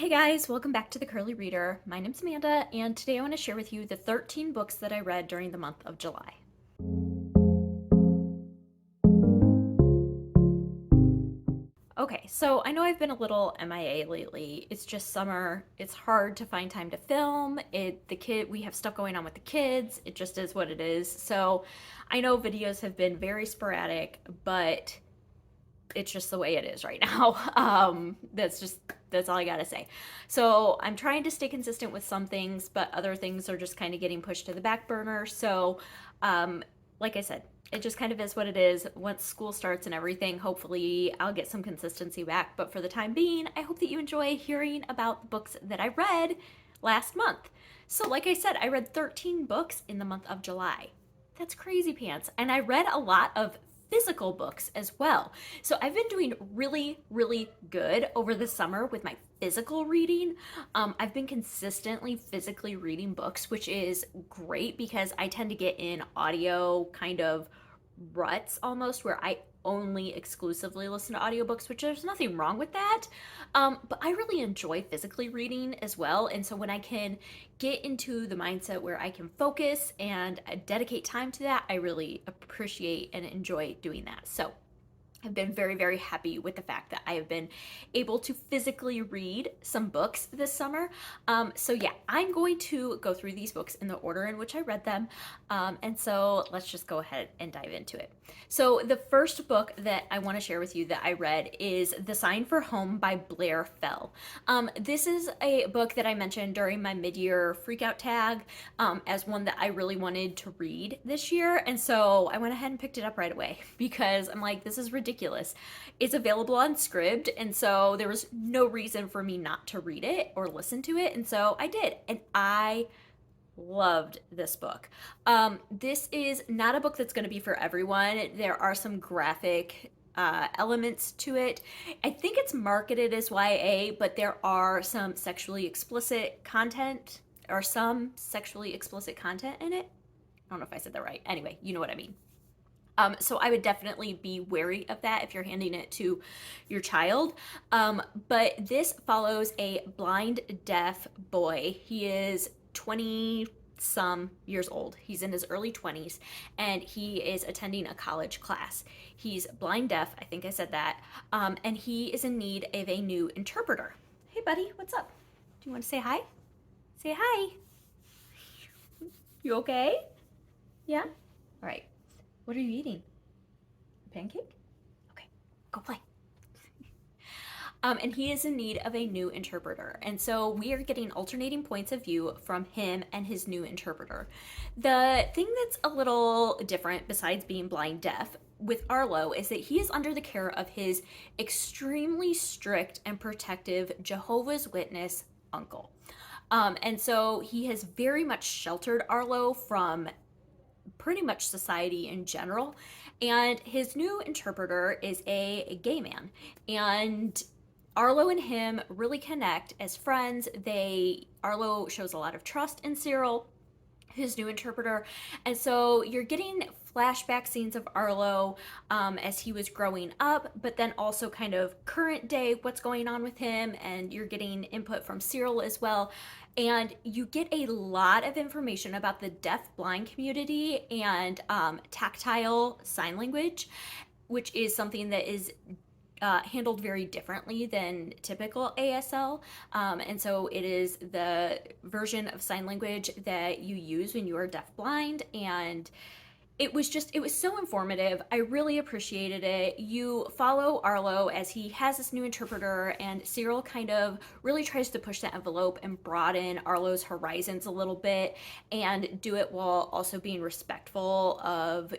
Hey guys, welcome back to the Curly Reader. My name's Amanda, and today I want to share with you the 13 books that I read during the month of July. Okay, so I know I've been a little MIA lately. It's just summer. It's hard to find time to film. We have stuff going on with the kids. It just is what it is. So I know videos have been very sporadic, but it's just the way it is right now. That's all I gotta say. So I'm trying to stay consistent with some things, but other things are just kind of getting pushed to the back burner. So, um, like I said, it just kind of is what it is. Once school starts and everything, hopefully I'll get some consistency back. But for the time being, I hope that you enjoy hearing about the books that I read last month. So, like I said, I read 13 books in the month of July. That's crazy pants. And I read a lot of physical books as well. So I've been doing really, really good over the summer with my physical reading. I've been consistently physically reading books, which is great because I tend to get in audio kind of ruts almost where I only exclusively listen to audiobooks, which there's nothing wrong with that. But I really enjoy physically reading as well. And so when I can get into the mindset where I can focus and dedicate time to that, I really appreciate and enjoy doing that. So I've been very, very happy with the fact that I have been able to physically read some books this summer. So yeah, I'm going to go through these books in the order in which I read them. And so let's just go ahead and dive into it. So the first book that I want to share with you that I read is The Sign for Home by Blair Fell. This is a book that I mentioned during my mid-year freakout tag as one that I really wanted to read this year. And so I went ahead and picked it up right away because I'm like, this is ridiculous. It's available on Scribd, and so there was no reason for me not to read it or listen to it, and so I did, and I loved this book. This is not a book that's going to be for everyone. There are some graphic elements to it. I think it's marketed as YA, but there are some sexually explicit content or some sexually explicit content in it. I don't know if I said that right. Anyway, you know what I mean. So I would definitely be wary of that if you're handing it to your child. But this follows a blind deaf boy. He is 20 some years old. He's in his early 20s and he is attending a college class. He's blind deaf, I think I said that, and he is in need of a new interpreter. Hey buddy, what's up? Do you want to say hi? Say hi. You okay? Yeah? All right. What are you eating? A pancake? Okay, go play. And he is in need of a new interpreter. And so we are getting alternating points of view from him and his new interpreter. The thing that's a little different, besides being blind deaf, with Arlo is that he is under the care of his extremely strict and protective Jehovah's Witness uncle. And so he has very much sheltered Arlo from pretty much society in general. And his new interpreter is a gay man. And Arlo and him really connect as friends. Arlo shows a lot of trust in Cyril, his new interpreter. And so you're getting flashback scenes of Arlo as he was growing up, but then also kind of current day, what's going on with him, and you're getting input from Cyril as well. And you get a lot of information about the deaf-blind community and tactile sign language, which is something that is handled very differently than typical ASL. And so it is the version of sign language that you use when you are deaf-blind, and it was so informative. I really appreciated it. You follow Arlo as he has this new interpreter, and Cyril kind of really tries to push the envelope and broaden Arlo's horizons a little bit and do it while also being respectful of,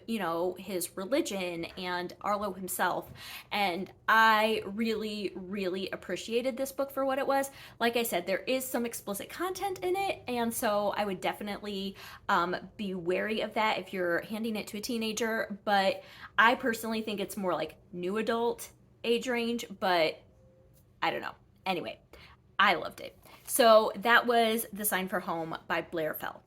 his religion and Arlo himself. And I really, really appreciated this book for what it was. Like I said, there is some explicit content in it, and so I would definitely be wary of that if you're handing it to a teenager, but I personally think it's more like new adult age range, but I don't know. Anyway, I loved it. So that was The Sign for Home by Blair Fell.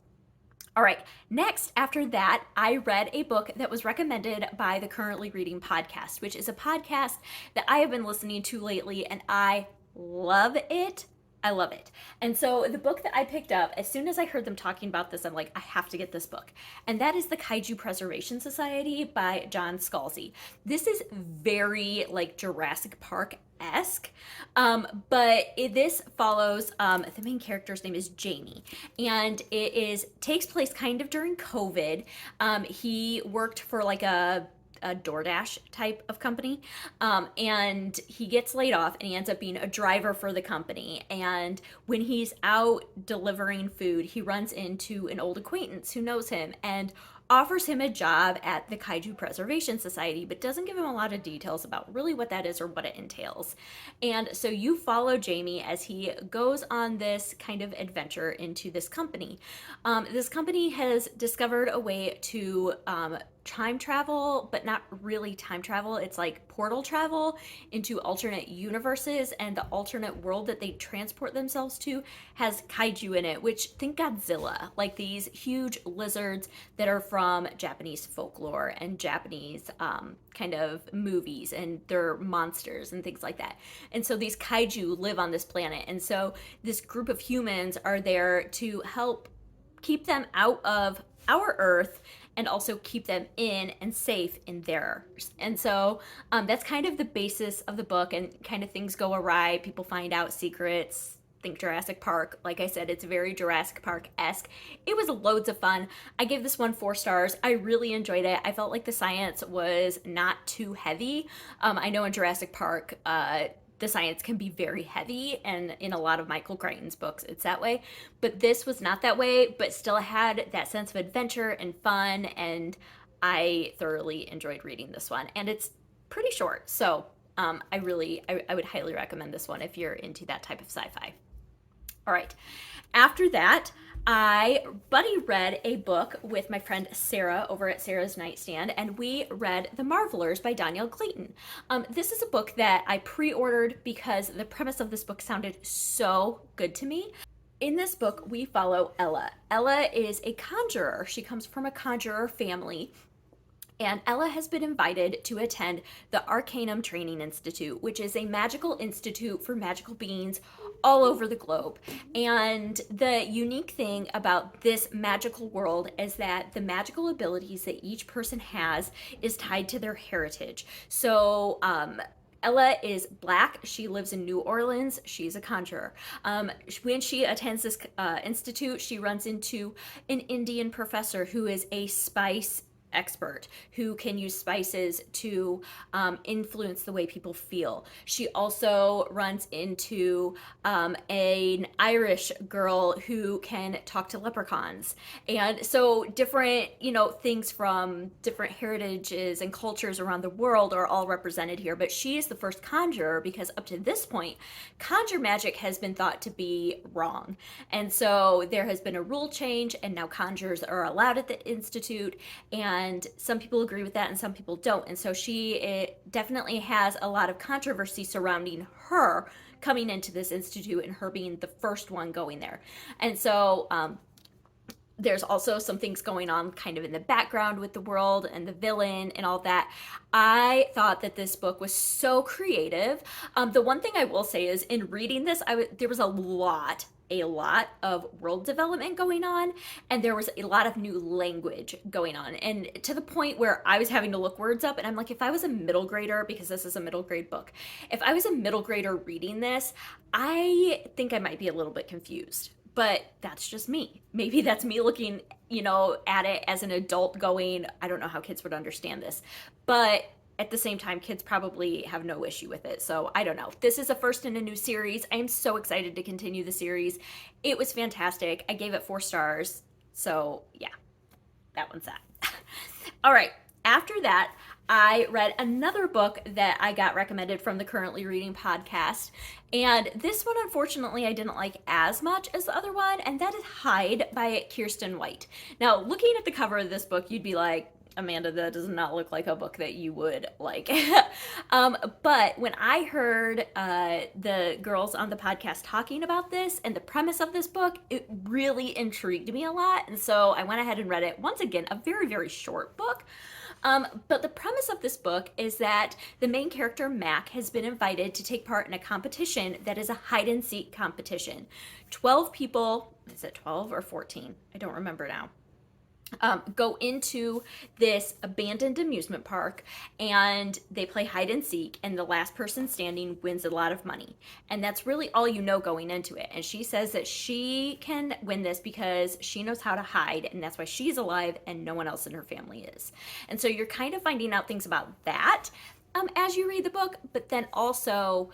All right, next, after that, I read a book that was recommended by the Currently Reading podcast, which is a podcast that I have been listening to lately, and I love it. I love it. And so the book that I picked up, as soon as I heard them talking about this, I'm like, I have to get this book. And that is The Kaiju Preservation Society by John Scalzi. This is very like Jurassic Park-esque, this follows the main character's name is Jamie, and takes place kind of during COVID. He worked for like a DoorDash type of company. And he gets laid off and he ends up being a driver for the company. And when he's out delivering food, he runs into an old acquaintance who knows him and offers him a job at the Kaiju Preservation Society, but doesn't give him a lot of details about really what that is or what it entails. And so you follow Jamie as he goes on this kind of adventure into this company. This company has discovered a way to time travel, but not really time travel. It's like portal travel into alternate universes, and the alternate world that they transport themselves to has kaiju in it, which think Godzilla, like these huge lizards that are from Japanese folklore and Japanese kind of movies, and they're monsters and things like that. And so these kaiju live on this planet, and so this group of humans are there to help keep them out of our Earth and also keep them in and safe in theirs. And so that's kind of the basis of the book, and kind of things go awry. People find out secrets. Think Jurassic Park. Like I said, it's very Jurassic Park-esque. It was loads of fun. I gave this one 4 stars. I really enjoyed it. I felt like the science was not too heavy. I know in Jurassic Park, the science can be very heavy, and in a lot of Michael Crichton's books it's that way, but this was not that way, but still had that sense of adventure and fun, and I thoroughly enjoyed reading this one. And it's pretty short, so I would highly recommend this one if you're into that type of sci-fi. All right, after that, I buddy read a book with my friend Sarah over at Sarah's Nightstand, and we read The Marvelers by Danielle Clayton. This is a book that I pre-ordered because the premise of this book sounded so good to me. In this book, we follow Ella. Ella is a conjurer. She comes from a conjurer family. And Ella has been invited to attend the Arcanum Training Institute, which is a magical institute for magical beings all over the globe. And the unique thing about this magical world is that the magical abilities that each person has is tied to their heritage. So, Ella is Black. She lives in New Orleans. She's a conjurer. When she attends this institute, she runs into an Indian professor who is a spice expert who can use spices to influence the way people feel. She also runs into an Irish girl who can talk to leprechauns. And so different, things from different heritages and cultures around the world are all represented here. But she is the first conjurer because up to this point, conjure magic has been thought to be wrong. And so there has been a rule change, and now conjurers are allowed at the Institute. And some people agree with that and some people don't. And so she definitely has a lot of controversy surrounding her coming into this institute and her being the first one going there. And so there's also some things going on kind of in the background with the world and the villain and all that. I thought that this book was so creative. The one thing I will say is in reading this, there was a lot of world development going on, and there was a lot of new language going on, and to the point where I was having to look words up, and I'm like, if I was a middle grader, because this is a middle grade book, if I was a middle grader reading this, I think I might be a little bit confused. But that's just me. Maybe that's me looking, at it as an adult going, I don't know how kids would understand this. But at the same time, kids probably have no issue with it. So I don't know. This is a first in a new series. I am so excited to continue the series. It was fantastic. I gave it 4 stars. So yeah, that one's that. All right. After that, I read another book that I got recommended from the Currently Reading podcast. And this one, unfortunately, I didn't like as much as the other one. And that is Hide by Kirsten White. Now, looking at the cover of this book, you'd be like, Amanda, that does not look like a book that you would like. But when I heard the girls on the podcast talking about this and the premise of this book, it really intrigued me a lot. And so I went ahead and read it. Once again, a very, very short book. But the premise of this book is that the main character, Mac, has been invited to take part in a competition that is a hide and seek competition. 12 people, is it 12 or 14? I don't remember now. Go into this abandoned amusement park and they play hide and seek, and the last person standing wins a lot of money. And that's really all you know going into it. And she says that she can win this because she knows how to hide, and that's why she's alive and no one else in her family is. And so you're kind of finding out things about that as you read the book, but then also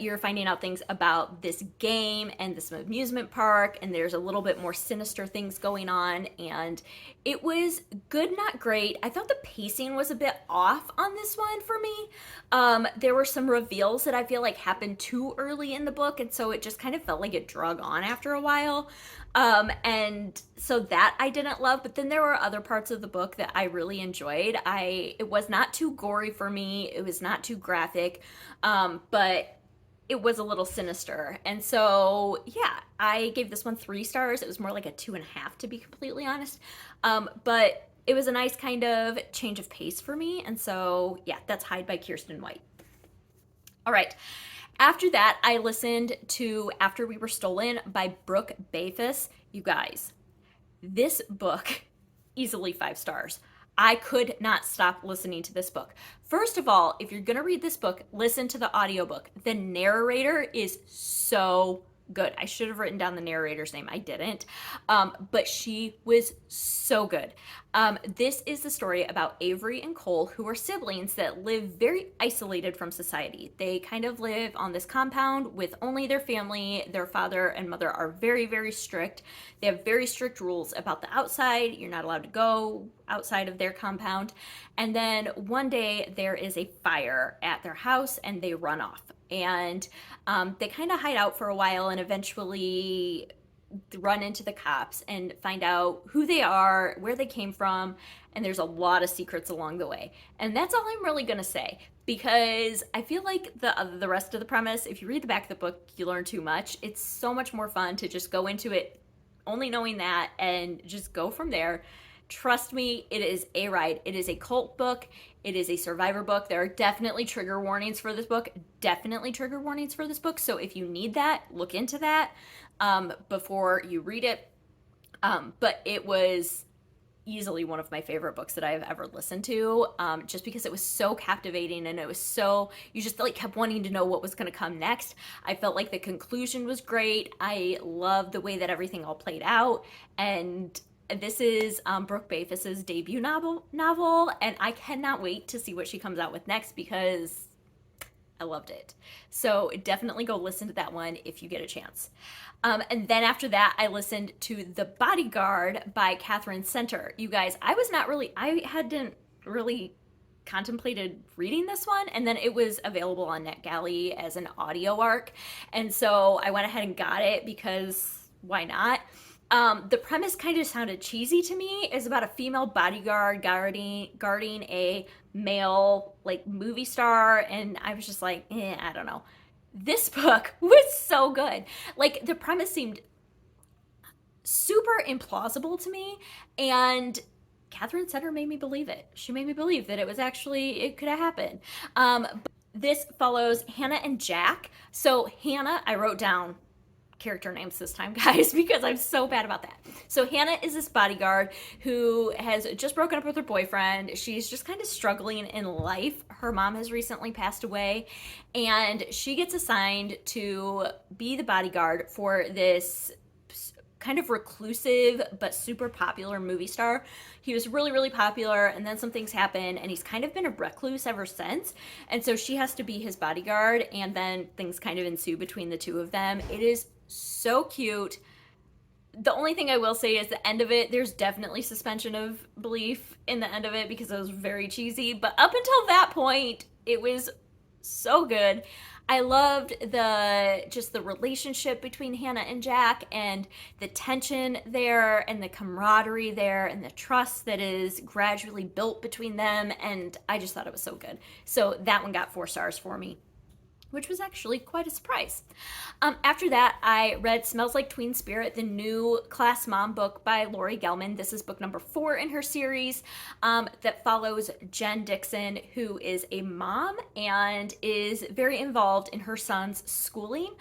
you're finding out things about this game and this amusement park, and there's a little bit more sinister things going on. And it was good, not great. I thought the pacing was a bit off on this one for me. There were some reveals that I feel like happened too early in the book, and so it just kind of felt like it drug on after a while. And so that I didn't love, but then there were other parts of the book that I really enjoyed. It was not too gory for me. It was not too graphic. But it was a little sinister. And so, yeah, I gave this one 3 stars. It was more like a 2.5, to be completely honest. But it was a nice kind of change of pace for me. And so, yeah, that's Hide by Kirsten White. All right. After that, I listened to After We Were Stolen by Brooke Bayfus. You guys, this book, easily 5 stars. I could not stop listening to this book. First of all, if you're going to read this book, listen to the audiobook. The narrator is so good. I should have written down the narrator's name. I didn't. But she was so good. This is the story about Avery and Cole, who are siblings that live very isolated from society. They kind of live on this compound with only their family. Their father and mother are very, very strict. They have very strict rules about the outside. You're not allowed to go outside of their compound. And then one day there is a fire at their house and they run off. And they kind of hide out for a while and eventually run into the cops and find out who they are, where they came from, and there's a lot of secrets along the way. And that's all I'm really gonna say, because I feel like the rest of the premise, if you read the back of the book, you learn too much. It's so much more fun to just go into it only knowing that and just go from there. Trust me, it is a ride. It is a cult book. It is a survivor book. There are definitely trigger warnings for this book. So if you need that, look into that before you read it. But it was easily one of my favorite books that I've ever listened to, just because it was so captivating and it was so, you just like kept wanting to know what was going to come next. I felt like the conclusion was great. I loved the way that everything all played out, and this is Brooke Bayfus's debut novel, and I cannot wait to see what she comes out with next because I loved it. So definitely go listen to that one if you get a chance. And then after that, I listened to The Bodyguard by Catherine Center. You guys, I hadn't really contemplated reading this one, and then it was available on NetGalley as an audio arc, and so I went ahead and got it because why not? The premise kind of sounded cheesy to me. It's about a female bodyguard guarding a male like movie star, and I was just like, I don't know. This book was so good. Like, the premise seemed super implausible to me, and Catherine Center made me believe it. She made me believe that it could have happened. This follows Hannah and Jack. So Hannah, I wrote down character names this time, guys, because I'm so bad about that. So Hannah is this bodyguard who has just broken up with her boyfriend. She's just kind of struggling in life. Her mom has recently passed away, and she gets assigned to be the bodyguard for this kind of reclusive but super popular movie star. He was really, really popular, and then some things happen, and he's kind of been a recluse ever since. And so she has to be his bodyguard, and then things kind of ensue between the two of them. It is so cute. The only thing I will say is the end of it, there's definitely suspension of belief in the end of it because it was very cheesy, but up until that point, it was so good. I loved the relationship between Hannah and Jack, and the tension there, and the camaraderie there, and the trust that is gradually built between them, and I just thought it was so good. So that one got 4 stars for me. which was actually quite a surprise. After that, I read Smells Like Tween Spirit, the new class mom book by Lori Gelman. This is book number 4 in her series that follows Jen Dixon, who is a mom and is very involved in her son's schooling.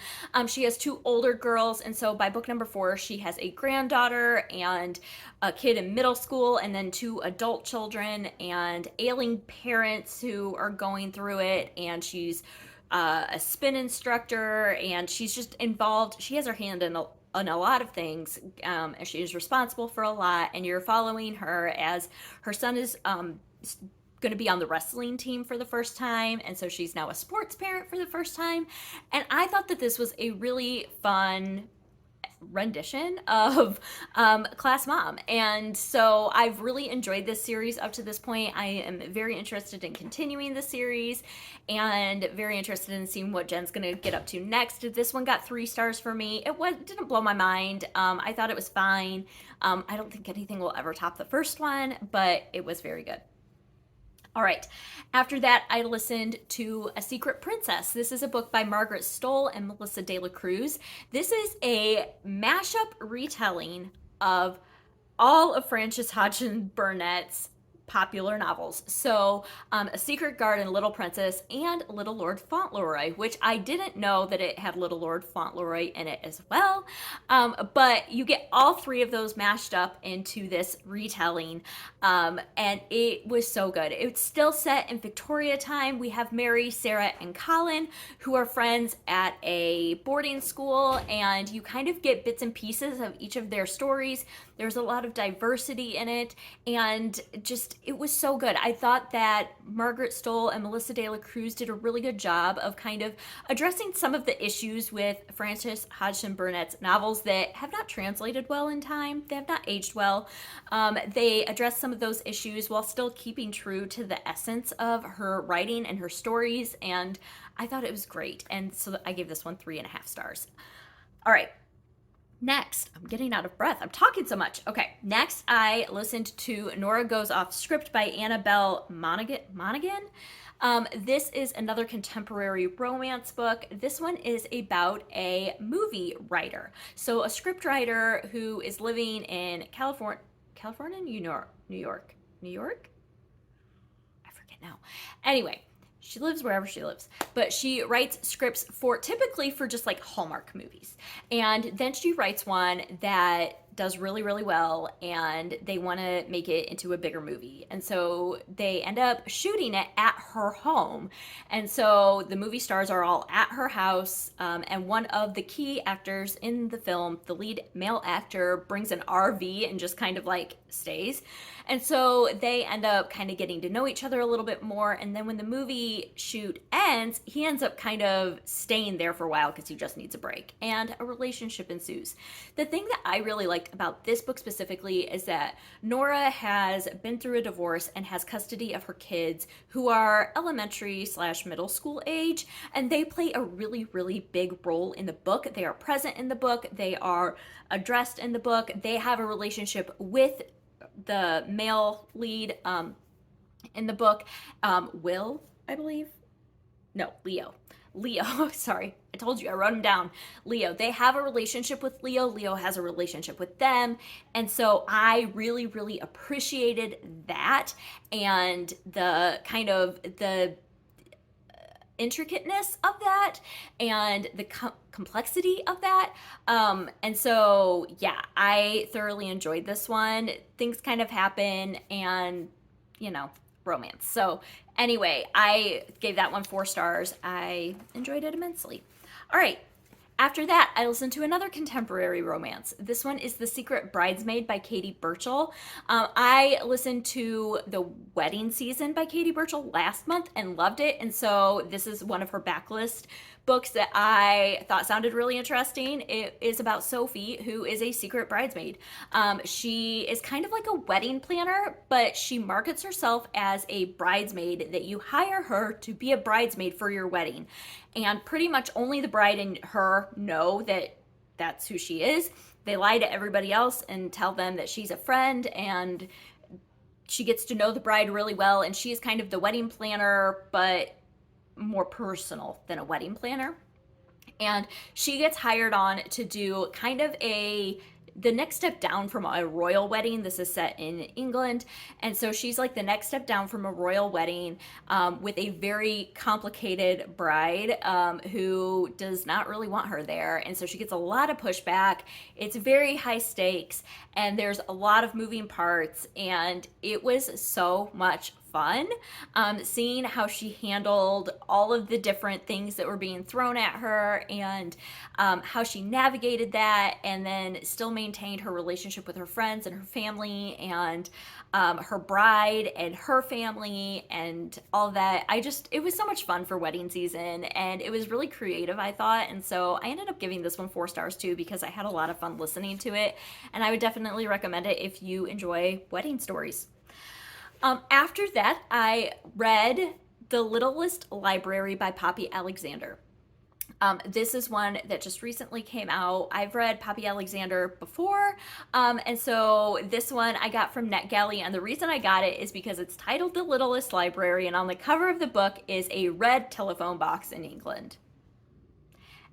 She has 2 older girls, and so by book number 4, she has a granddaughter and a kid in middle school, and then 2 adult children and ailing parents who are going through it, and she's a spin instructor, and she's just involved. She has her hand in a lot of things, and she is responsible for a lot, and you're following her as her son is going to be on the wrestling team for the first time, and so she's now a sports parent for the first time. And I thought that this was a really fun rendition of Class Mom, and so I've really enjoyed this series up to this point. I am very interested in continuing the series and very interested in seeing what Jen's gonna get up to next. This one got 3 stars for me. It didn't blow my mind. I thought it was fine. I don't think anything will ever top the first one, but it was very good. All right, after that, I listened to A Secret Princess. This is a book by Margaret Stoll and Melissa De La Cruz. This is a mashup retelling of all of Frances Hodgson Burnett's popular novels. So A Secret Garden, Little Princess, and Little Lord Fauntleroy, which I didn't know that it had Little Lord Fauntleroy in it as well. But you get all 3 of those mashed up into this retelling, and it was so good. It's still set in Victoria time. We have Mary, Sarah, and Colin, who are friends at a boarding school, and you kind of get bits and pieces of each of their stories. There's a lot of diversity in it, and just it was so good. I thought that Margaret Stoll and Melissa De La Cruz did a really good job of kind of addressing some of the issues with Frances Hodgson Burnett's novels that have not translated well in time. They have not aged well. They address some of those issues while still keeping true to the essence of her writing and her stories, and I thought it was great. And so I gave this one 3.5 stars. All right. Next, I'm getting out of breath. I'm talking so much. Okay, next I listened to Nora Goes Off Script by Annabelle Monaghan. This is another contemporary romance book. This one is about a movie writer. So a script writer who is living in California, New York? I forget now. Anyway, she lives wherever she lives, but she writes scripts typically for just like Hallmark movies. And then she writes one that does really, really well, and they want to make it into a bigger movie. And so they end up shooting it at her home. And so the movie stars are all at her house, and one of the key actors in the film, the lead male actor, brings an RV and just kind of like stays. And so they end up kind of getting to know each other a little bit more. And then when the movie shoot ends, he ends up kind of staying there for a while because he just needs a break. And a relationship ensues. The thing that I really liked about this book specifically is that Nora has been through a divorce and has custody of her kids who are elementary/middle school age. And they play a really, really big role in the book. They are present in the book. They are addressed in the book. They have a relationship with the male lead in the book, Will, I believe. No, Leo. Sorry, I told you, I wrote him down. Leo. They have a relationship with Leo. Leo has a relationship with them. And so I really, really appreciated that, and the kind of the intricateness of that, and the complexity of that. And so, yeah, I thoroughly enjoyed this one. Things kind of happen, and, romance. So anyway, I gave that one 4 stars. I enjoyed it immensely. All right. After that, I listened to another contemporary romance. This one is The Secret Bridesmaid by Katie Burchell. I listened to The Wedding Season by Katie Burchell last month and loved it. And so this is one of her backlist books that I thought sounded really interesting. It is about Sophie, who is a secret bridesmaid. She is kind of like a wedding planner, but she markets herself as a bridesmaid, that you hire her to be a bridesmaid for your wedding. And pretty much only the bride and her know that that's who she is. They lie to everybody else and tell them that she's a friend, and she gets to know the bride really well, and she is kind of the wedding planner, but more personal than a wedding planner. And she gets hired on to do kind of the next step down from a royal wedding. This is set in England. And so she's like the next step down from a royal wedding, with a very complicated bride, who does not really want her there. And so she gets a lot of pushback. It's very high stakes and there's a lot of moving parts. And it was so much fun, seeing how she handled all of the different things that were being thrown at her, and how she navigated that and then still maintained her relationship with her friends and her family, and her bride and her family and all that. It was so much fun for wedding season, and it was really creative, I thought. And so I ended up giving this one 4 stars too, because I had a lot of fun listening to it, and I would definitely recommend it if you enjoy wedding stories. After that, I read The Littlest Library by Poppy Alexander. This is one that just recently came out. I've read Poppy Alexander before, and so this one I got from NetGalley, and the reason I got it is because it's titled The Littlest Library, and on the cover of the book is a red telephone box in England.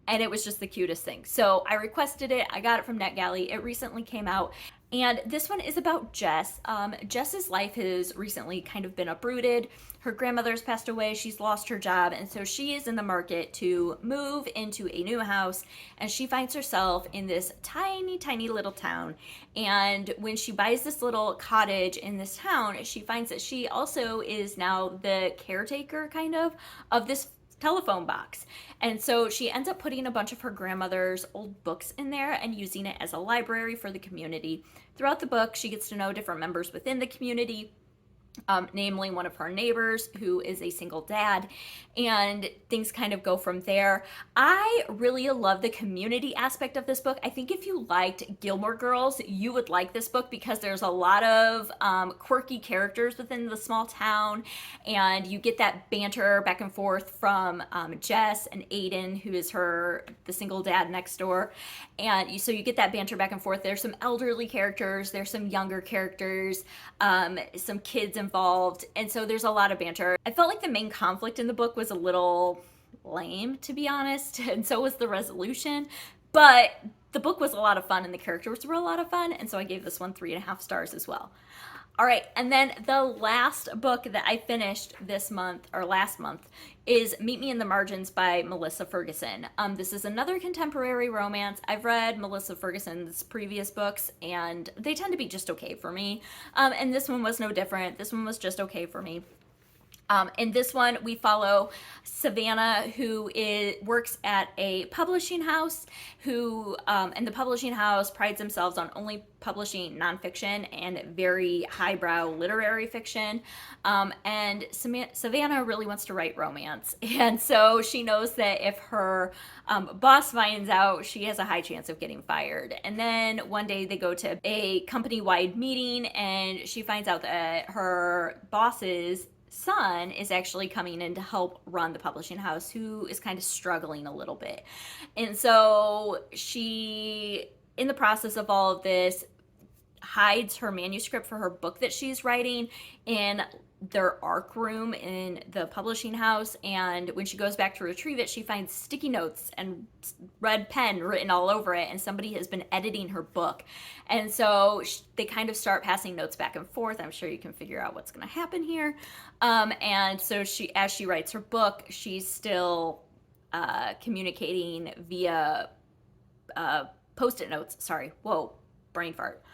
And it was just the cutest thing. So I requested it. I got it from NetGalley. It recently came out. And this one is about Jess. Jess's life has recently kind of been uprooted. Her grandmother's passed away. She's lost her job. And so she is in the market to move into a new house. And she finds herself in this tiny, tiny little town. And when she buys this little cottage in this town, she finds that she also is now the caretaker, kind of this telephone box. And so she ends up putting a bunch of her grandmother's old books in there and using it as a library for the community. Throughout the book, she gets to know different members within the community, namely one of her neighbors who is a single dad, and things kind of go from there. I really love the community aspect of this book. I think if you liked Gilmore Girls, you would like this book, because there's a lot of quirky characters within the small town, and you get that banter back and forth from Jess and Aiden, who is the single dad next door, and so you get that banter back and forth. There's some elderly characters, there's some younger characters, some kids involved, and so there's a lot of banter. I felt like the main conflict in the book was a little lame, to be honest, and so was the resolution, but the book was a lot of fun and the characters were a lot of fun, and so I gave this one 3.5 stars as well. All right, and then the last book that I finished this month, or last month, is Meet Me in the Margins by Melissa Ferguson. This is another contemporary romance. I've read Melissa Ferguson's previous books, and they tend to be just okay for me. And this one was no different. This one was just okay for me. In this one, we follow Savannah, who works at a publishing house, and the publishing house prides themselves on only publishing nonfiction and very highbrow literary fiction. And Savannah really wants to write romance. And so she knows that if her boss finds out, she has a high chance of getting fired. And then one day they go to a company-wide meeting, and she finds out that her boss's son is actually coming in to help run the publishing house, who is kind of struggling a little bit. And so she, in the process of all of this, hides her manuscript for her book that she's writing in their ARC room in the publishing house, and when she goes back to retrieve it, she finds sticky notes and red pen written all over it, and somebody has been editing her book. And so they kind of start passing notes back and forth. I'm sure you can figure out what's going to happen here. And so as she writes her book, she's still communicating via post-it notes. Sorry, whoa, brain fart.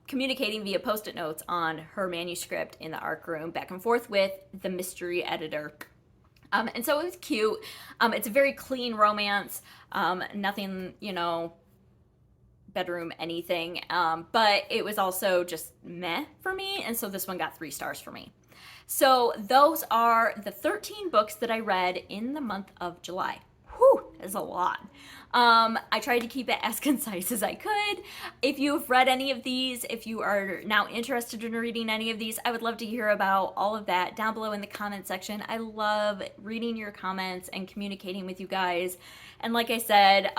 Communicating via post-it notes on her manuscript in the ARC room back and forth with the mystery editor. And so it was cute. It's a very clean romance. Nothing, bedroom anything. But it was also just meh for me. And so this one got 3 stars for me. So those are the 13 books that I read in the month of July. Whew, that's a lot. I tried to keep it as concise as I could. If you've read any of these, if you are now interested in reading any of these, I would love to hear about all of that down below in the comment section. I love reading your comments and communicating with you guys. And like I said,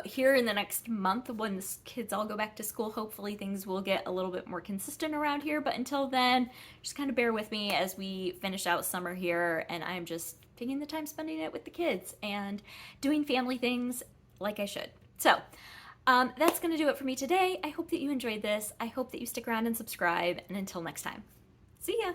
here in the next month, when the kids all go back to school, hopefully things will get a little bit more consistent around here. But until then, just kind of bear with me as we finish out summer here, and I'm just taking the time spending it with the kids and doing family things like I should. So that's going to do it for me today. I hope that you enjoyed this. I hope that you stick around and subscribe. And until next time, see ya.